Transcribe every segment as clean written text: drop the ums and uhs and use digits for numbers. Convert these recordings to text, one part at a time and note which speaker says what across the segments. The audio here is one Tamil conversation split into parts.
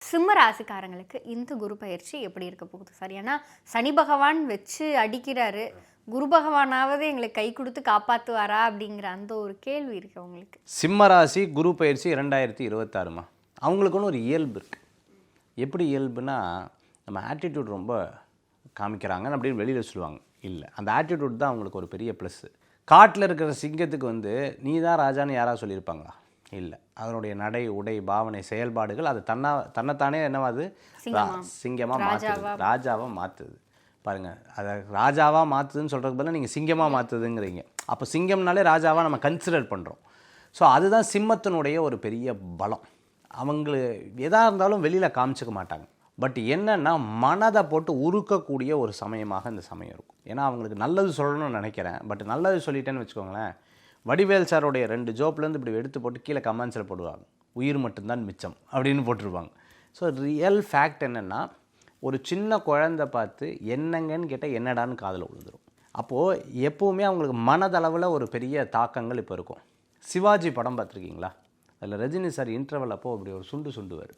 Speaker 1: சிம்ம ராசிக்காரங்களுக்கு இந்த குரு பயிற்சி எப்படி இருக்க போகுது சார்? ஏன்னா சனி பகவான் வச்சு அடிக்கிறாரு, குரு பகவானாவது எங்களுக்கு கை கொடுத்து காப்பாற்றுவாரா அப்படிங்கிற அந்த ஒரு கேள்வி இருக்கு அவங்களுக்கு.
Speaker 2: சிம்ம ராசி குரு பயிற்சி 2026மா அவங்களுக்குன்னு ஒரு இயல்பு இருக்குது. எப்படி இயல்புனா, நம்ம ஆட்டிடியூட் ரொம்ப காமிக்கிறாங்கன்னு அப்படின்னு வெளியில் சொல்லுவாங்க. இல்லை, அந்த ஆட்டிடியூட் தான் அவங்களுக்கு ஒரு பெரிய ப்ளஸ்ஸு. காட்டில் இருக்கிற சிங்கத்துக்கு நீ தான் ராஜான்னு யாராவது சொல்லியிருப்பாங்களா? இல்லை, அதனுடைய நடை, உடை, பாவனை, செயல்பாடுகள் அது தன்னைத்தானே என்னவாது சிங்கமாக மாற்றுது, ராஜாவாக மாற்றுது. பாருங்கள், அதை ராஜாவாக மாற்றுதுன்னு சொல்கிறதுக்கு பதிலாக நீங்கள் சிங்கமாக மாற்றுதுங்கிறீங்க. அப்போ சிங்கம்னாலே ராஜாவாக நம்ம கன்சிடர் பண்ணுறோம். ஸோ அதுதான் சிம்மத்தினுடைய ஒரு பெரிய பலம். அவங்களுக்கு எதாக இருந்தாலும் வெளியில் காமிச்சிக்க மாட்டாங்க. பட் என்னென்னா, மனதை போட்டு உருக்கக்கூடிய ஒரு சமயமாக இந்த சமயம் இருக்கும். ஏன்னா அவங்களுக்கு நல்லது சொல்லணும்னு நினைக்கிறேன். பட் நல்லது சொல்லிட்டேன்னு வச்சுக்கோங்களேன், வடிவேல் சாருடைய 2 ஜோப்லேருந்து இப்படி எடுத்து போட்டு கீழே கமெண்ட்ஸில் போடுவாங்க, உயிர் மட்டும்தான் மிச்சம் அப்படின்னு போட்டிருப்பாங்க. ஸோ ரியல் ஃபேக்ட் என்னென்னா, ஒரு சின்ன குழந்தை பார்த்து என்னங்கன்னு கேட்டால் என்னடான்னு காதில் விழுந்துடும். அப்போது எப்போவுமே அவங்களுக்கு மனதளவில் ஒரு பெரிய தாக்கங்கள் இப்போ இருக்கும். சிவாஜி படம் பார்த்துருக்கீங்களா? அதில் ரஜினி சார் இன்டர்வல் அப்போது அப்படி ஒரு சுண்டுவார்.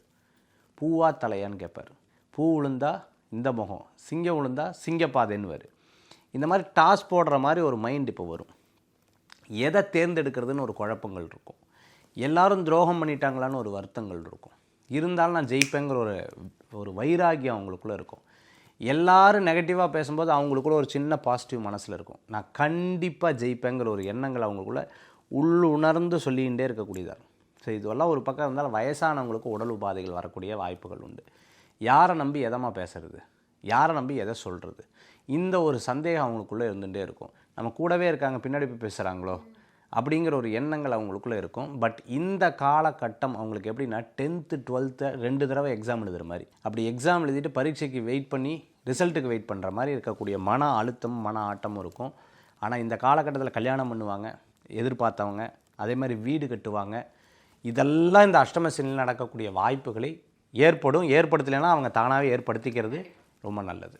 Speaker 2: பூவா தலையான்னு கேட்பார். பூ விழுந்தா இந்த முகம், சிங்கம் விழுந்தா சிங்கப்பாதைன்னுவார். இந்த மாதிரி டாஸ் போடுற மாதிரி ஒரு மைண்ட் இப்போ வரும். எதை தேர்ந்தெடுக்கிறதுன்னு ஒரு குழப்பங்கள் இருக்கும். எல்லாரும் துரோகம் பண்ணிட்டாங்களான்னு ஒரு வருத்தங்கள் இருக்கும். இருந்தாலும் நான் ஜெயிப்பேங்கிற ஒரு வைராகியம் அவங்களுக்குள்ளே இருக்கும். எல்லாரும் நெகட்டிவாக பேசும்போது அவங்களுக்குள்ள ஒரு சின்ன பாசிட்டிவ் மனசில் இருக்கும். நான் கண்டிப்பாக ஜெயிப்பேங்கிற ஒரு எண்ணங்கள் அவங்களுக்குள்ள உள்ளுணர்ந்து சொல்லிகிட்டே இருக்கக்கூடியதாக. ஸோ இதெல்லாம் ஒரு பக்கம் இருந்தாலும் வயசானவங்களுக்கு உடல் உபாதைகள் வரக்கூடிய வாய்ப்புகள் உண்டு. யாரை நம்பி எதமா பேசுறது, யாரை நம்பி எதை சொல்கிறது, இந்த ஒரு சந்தேகம் அவங்களுக்குள்ளே இருந்துகிட்டே இருக்கும். நம்ம கூடவே இருக்காங்க, பின்னாடி போய் பேசுகிறாங்களோ அப்படிங்கிற ஒரு எண்ணங்கள் அவங்களுக்குள்ளே இருக்கும். பட் இந்த காலகட்டம் அவங்களுக்கு எப்படின்னா, 10th 12th 2 தடவை எக்ஸாம் எழுதுகிற மாதிரி, அப்படி எக்ஸாம் எழுதிட்டு பரீட்சைக்கு வெயிட் பண்ணி ரிசல்ட்டுக்கு வெயிட் பண்ணுற மாதிரி இருக்கக்கூடிய மன அழுத்தம், மன ஆட்டமும் இருக்கும். ஆனால் இந்த காலகட்டத்தில் கல்யாணம் பண்ணுவாங்க எதிர்பார்த்தவங்க, அதே மாதிரி வீடு கட்டுவாங்க. இதெல்லாம் இந்த அஷ்டம சனியில் நடக்கக்கூடிய வாய்ப்புகளை ஏற்படுத்தலைன்னா அவங்க தானாகவே ஏற்படுத்திக்கிறது ரொம்ப நல்லது.